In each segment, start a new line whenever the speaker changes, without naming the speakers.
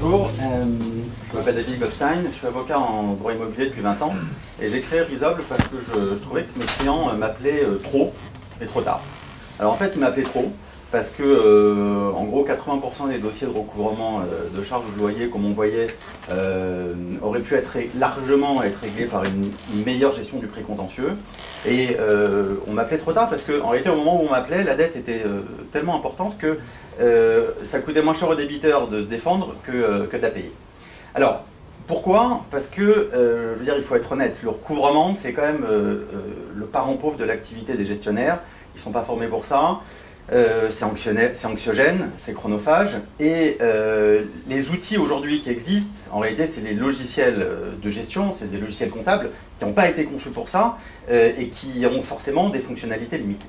Bonjour, je m'appelle David Goldstein, je suis avocat en droit immobilier depuis 20 ans et j'ai créé Resolve parce que je trouvais que mes clients m'appelaient trop et trop tard. Alors en fait, ils m'appelaient trop parce que, en gros, 80% des dossiers de recouvrement de charges de loyer, comme on voyait, auraient pu largement être réglés par une meilleure gestion du précontentieux. Et on m'appelait trop tard parce qu'en réalité, au moment où on m'appelait, la dette était tellement importante que ça coûtait moins cher aux débiteurs de se défendre que de la payer. Alors, pourquoi? Parce que, je veux dire, il faut être honnête, le recouvrement, c'est quand même le parent pauvre de l'activité des gestionnaires. Ils ne sont pas formés pour ça. C'est anxiogène, c'est chronophage. Et les outils aujourd'hui qui existent, en réalité, c'est les logiciels de gestion, c'est des logiciels comptables qui n'ont pas été conçus pour ça et qui ont forcément des fonctionnalités limitées.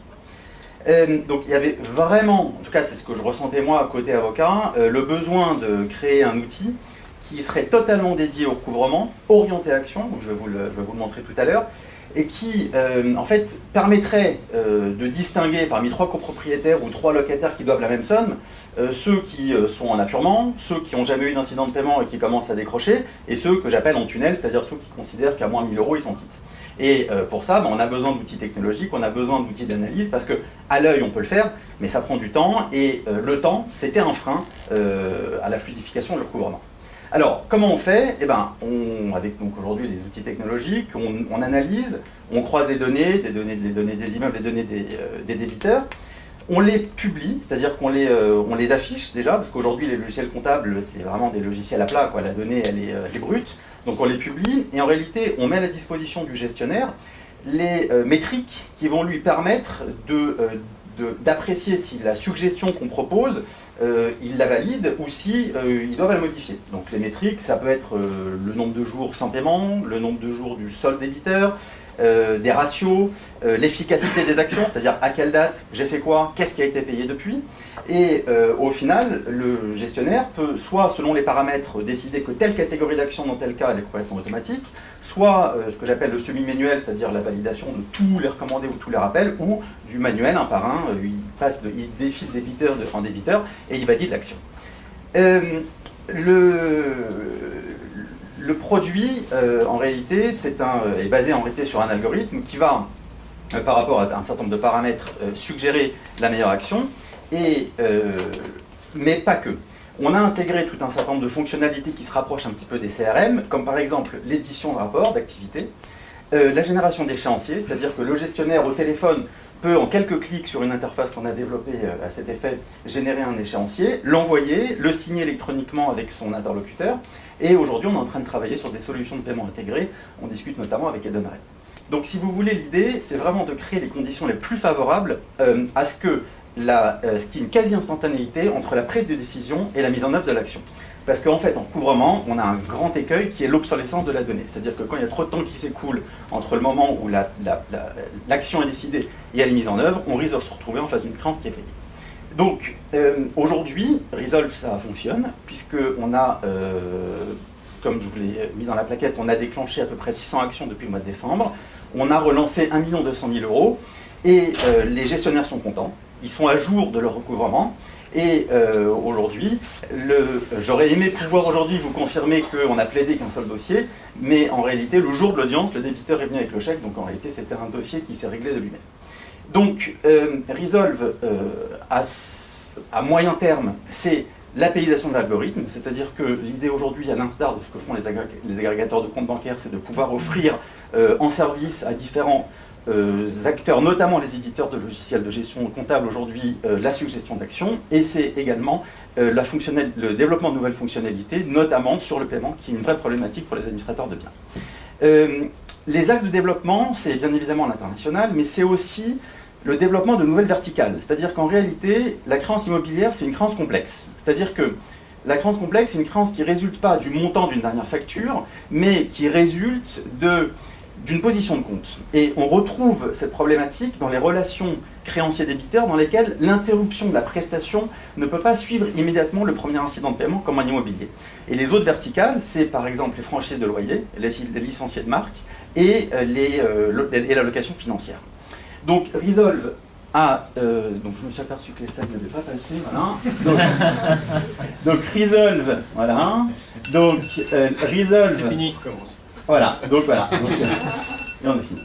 Donc il y avait vraiment, en tout cas c'est ce que je ressentais moi côté avocat, le besoin de créer un outil qui serait totalement dédié au recouvrement, orienté action, donc je vais vous le montrer tout à l'heure, et qui en fait permettrait de distinguer parmi 3 copropriétaires ou 3 locataires qui doivent la même somme, ceux qui sont en apurement, ceux qui n'ont jamais eu d'incident de paiement et qui commencent à décrocher, et ceux que j'appelle en tunnel, c'est-à-dire ceux qui considèrent qu'à moins 1000 € ils s'en quittent. Et pour ça, on a besoin d'outils technologiques, on a besoin d'outils d'analyse, parce qu'à l'œil, on peut le faire, mais ça prend du temps, et le temps, c'était un frein à la fluidification de recouvrement. Alors, comment on fait? Avec aujourd'hui les outils technologiques, on analyse, on croise les données des immeubles, les données des débiteurs, on les publie, c'est-à-dire qu'on les affiche déjà, parce qu'aujourd'hui les logiciels comptables, c'est vraiment des logiciels à plat, quoi. La donnée elle est brute, donc on les publie, et en réalité on met à la disposition du gestionnaire les métriques qui vont lui permettre d'apprécier si la suggestion qu'on propose, il la valide ou si ils doivent la modifier. Donc les métriques, ça peut être le nombre de jours sans paiement, le nombre de jours du solde débiteur, des ratios, l'efficacité des actions, c'est-à-dire à quelle date, j'ai fait quoi, qu'est-ce qui a été payé depuis. Et au final, le gestionnaire peut, soit selon les paramètres, décider que telle catégorie d'action dans tel cas elle est complètement automatique, soit ce que j'appelle le semi-manuel, c'est-à-dire la validation de tous les recommandés ou tous les rappels, ou du manuel un par un, il défile débiteur en débiteur et il valide l'action. Le produit, en réalité, est basé en réalité sur un algorithme qui va, par rapport à un certain nombre de paramètres, suggérer la meilleure action, mais pas que. On a intégré tout un certain nombre de fonctionnalités qui se rapprochent un petit peu des CRM, comme par exemple l'édition de rapports d'activité, la génération d'échéanciers, c'est-à-dire que le gestionnaire au téléphone peut, en quelques clics sur une interface qu'on a développée à cet effet, générer un échéancier, l'envoyer, le signer électroniquement avec son interlocuteur. Et aujourd'hui, on est en train de travailler sur des solutions de paiement intégrées. On discute notamment avec Edenred. Donc, si vous voulez, l'idée, c'est vraiment de créer les conditions les plus favorables à ce qu'il y ait une quasi-instantanéité entre la prise de décision et la mise en œuvre de l'action. Parce qu'en fait, en recouvrement, on a un grand écueil qui est l'obsolescence de la donnée. C'est-à-dire que quand il y a trop de temps qui s'écoule entre le moment où l'action est décidée et elle est mise en œuvre, on risque de se retrouver en face d'une créance qui est payée. Donc, aujourd'hui, Resolve, ça fonctionne, puisqu'on a, comme je vous l'ai mis dans la plaquette, on a déclenché à peu près 600 actions depuis le mois de décembre. On a relancé 1 200 000 €, et les gestionnaires sont contents. Ils sont à jour de leur recouvrement. Et aujourd'hui, j'aurais aimé pouvoir aujourd'hui vous confirmer qu'on n'a plaidé qu'un seul dossier, mais en réalité, le jour de l'audience, le débiteur est venu avec le chèque, donc en réalité, c'était un dossier qui s'est réglé de lui-même. Donc, Resolve, à moyen terme, c'est l'apéisation de l'algorithme, c'est-à-dire que l'idée aujourd'hui, à l'instar de ce que font les agrégateurs de comptes bancaires, c'est de pouvoir offrir en service à différents acteurs, notamment les éditeurs de logiciels de gestion comptable aujourd'hui, la suggestion d'action, et c'est également le développement de nouvelles fonctionnalités, notamment sur le paiement, qui est une vraie problématique pour les administrateurs de biens. Les axes de développement, c'est bien évidemment l'international, mais c'est aussi le développement de nouvelles verticales. C'est-à-dire qu'en réalité, la créance immobilière, c'est une créance complexe. C'est-à-dire que la créance complexe, c'est une créance qui ne résulte pas du montant d'une dernière facture, mais qui résulte d'une position de compte. Et on retrouve cette problématique dans les relations créancier-débiteur dans lesquelles l'interruption de la prestation ne peut pas suivre immédiatement le premier incident de paiement comme un immobilier. Et les autres verticales, c'est par exemple les franchises de loyer, les licenciés de marque et la location financière. Donc Resolve donc je me suis aperçu que les slides ne devaient pas passer, voilà. Donc resolve, voilà. Donc resolve.
C'est fini.
Voilà, donc voilà. Donc, et on est fini.